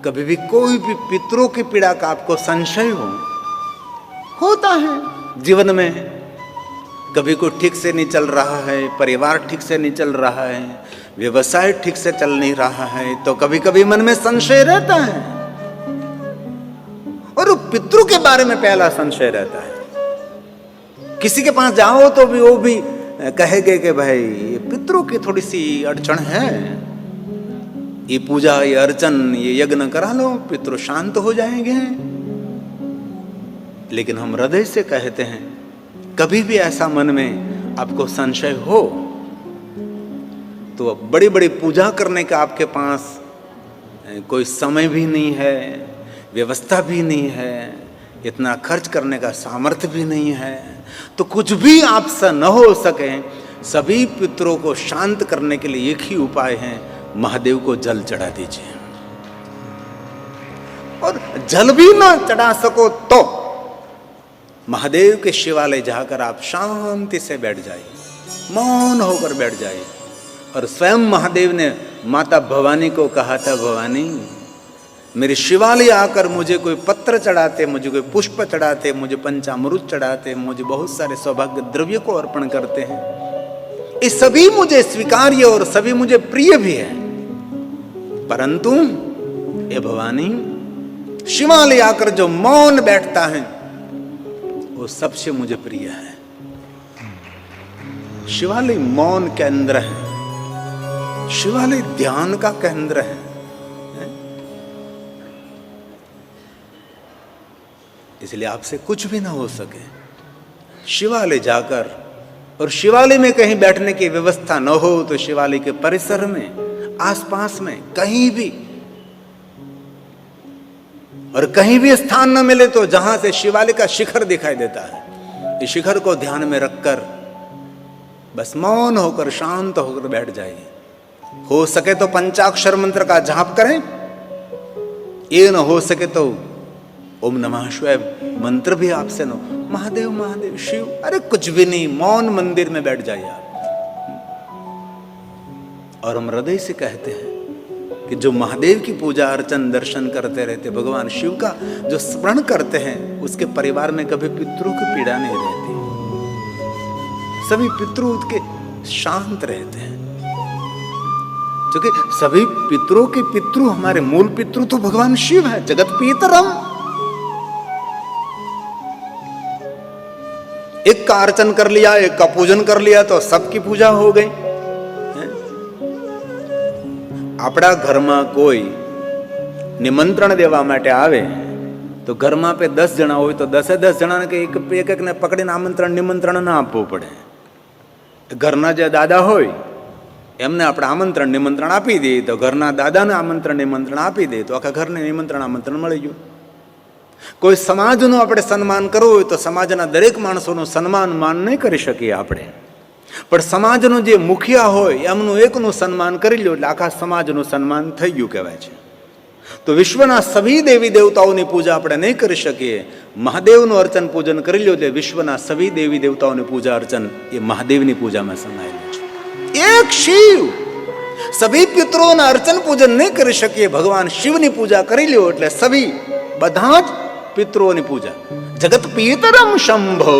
कभी भी कोई भी पितरों की पीड़ा का आपको संशय होता है जीवन में, कभी कोई ठीक से नहीं चल रहा है, परिवार ठीक से नहीं चल रहा है, व्यवसाय ठीक से चल नहीं रहा है, तो कभी कभी मन में संशय रहता है। और पितरों के बारे में पहला संशय रहता है। किसी के पास जाओ तो भी वो भी कहेंगे कि भाई ये पितरों की थोड़ी सी अड़चन है, ये पूजा, ये अर्चन, ये यज्ञ करा लो, पितृ शांत हो जाएंगे। लेकिन हम हृदय से कहते हैं, कभी भी ऐसा मन में आपको संशय हो तो बड़ी बड़ी पूजा करने का आपके पास कोई समय भी नहीं है, व्यवस्था भी नहीं है, इतना खर्च करने का सामर्थ्य भी नहीं है, तो कुछ भी आपसे न हो सके, सभी पितरों को शांत करने के लिए एक ही उपाय है, महादेव को जल चढ़ा दीजिए। और जल भी ना चढ़ा सको तो महादेव के शिवालय जाकर आप शांति से बैठ जाइए, मौन होकर बैठ जाइए। और स्वयं महादेव ने माता भवानी को कहा था, भवानी मेरे शिवालय आकर मुझे कोई पत्र चढ़ाते, मुझे कोई पुष्प चढ़ाते, मुझे पंचामृत चढ़ाते, मुझे बहुत सारे सौभाग्य द्रव्य को अर्पण करते हैं, ये सभी मुझे स्वीकार्य और सभी मुझे प्रिय भी है, परंतु ये भवानी शिवालय आकर जो मौन बैठता है वो सबसे मुझे प्रिय है। शिवालय मौन केंद्र है, शिवालय ध्यान का केंद्र है। इसलिए आपसे कुछ भी ना हो सके, शिवालय जाकर, और शिवालय में कहीं बैठने की व्यवस्था न हो तो शिवालय के परिसर में, आसपास में कहीं भी, और कहीं भी स्थान न मिले तो जहां से शिवालय का शिखर दिखाई देता है, इस शिखर को ध्यान में रखकर बस मौन होकर शांत होकर बैठ जाइए। हो सके तो पंचाक्षर मंत्र का जाप करें, ये न हो सके तो ओम नमः शिवाय मंत्र भी आपसे नो, महादेव महादेव शिव, अरे कुछ भी नहीं, मौन मंदिर में बैठ जाइए आप। और हम हृदय से कहते हैं कि जो महादेव की पूजा अर्चन दर्शन करते रहते, भगवान शिव का जो स्मरण करते हैं, उसके परिवार में कभी पितरों की पीड़ा नहीं रहती, सभी पितरों के शांत रहते हैं। क्योंकि सभी पितरों के पितृ, हमारे मूल पितृ तो भगवान शिव है, जगत पितरम। एक का अर्चन कर लिया, एक का पूजन कर लिया तो सबकी पूजा हो गई। આપણા ઘરમાં કોઈ નિમંત્રણ દેવા માટે આવે તો ઘરમાં पे 10 જણા હોય તો 10 જણાને કે એક એકને પકડીને આમંત્રણ નિમંત્રણ ના આપવું પડે। ઘરના જે દાદા હોય એમને આપણે આમંત્રણ નિમંત્રણ આપી દઈએ તો ઘરના દાદાને આમંત્રણ નિમંત્રણ આપી દઈએ તો આખા ઘરને નિમંત્રણ આમંત્રણ મળી ગયું। કોઈ સમાજનું આપણે સન્માન કરવું હોય તો સમાજના દરેક માણસોનું સન્માન માન નહીં કરી શકીએ આપણે, પણ સમાજનો જે મુખિયા હોય એમનું એકનું સન્માન કરી લ્યો એટલે આખા સમાજનું સન્માન થઈ ગયું કહેવાય છે। તો વિશ્વના સभी દેવી દેવતાઓની પૂજા આપણે નહીં કરી શકીએ, મહાદેવનું અર્ચન પૂજન કરી લ્યો એટલે વિશ્વના સभी દેવી દેવતાઓની પૂજા અર્ચન એ મહાદેવની પૂજામાં સમાયેલું છે। એક શિવ, સभी પિતરોના અર્ચન પૂજન નહીં કરી શકીએ, ભગવાન શિવની પૂજા કરી લ્યો એટલે સभी બધા જ પિતરોની પૂજા। જગત પિતરમ શંભો,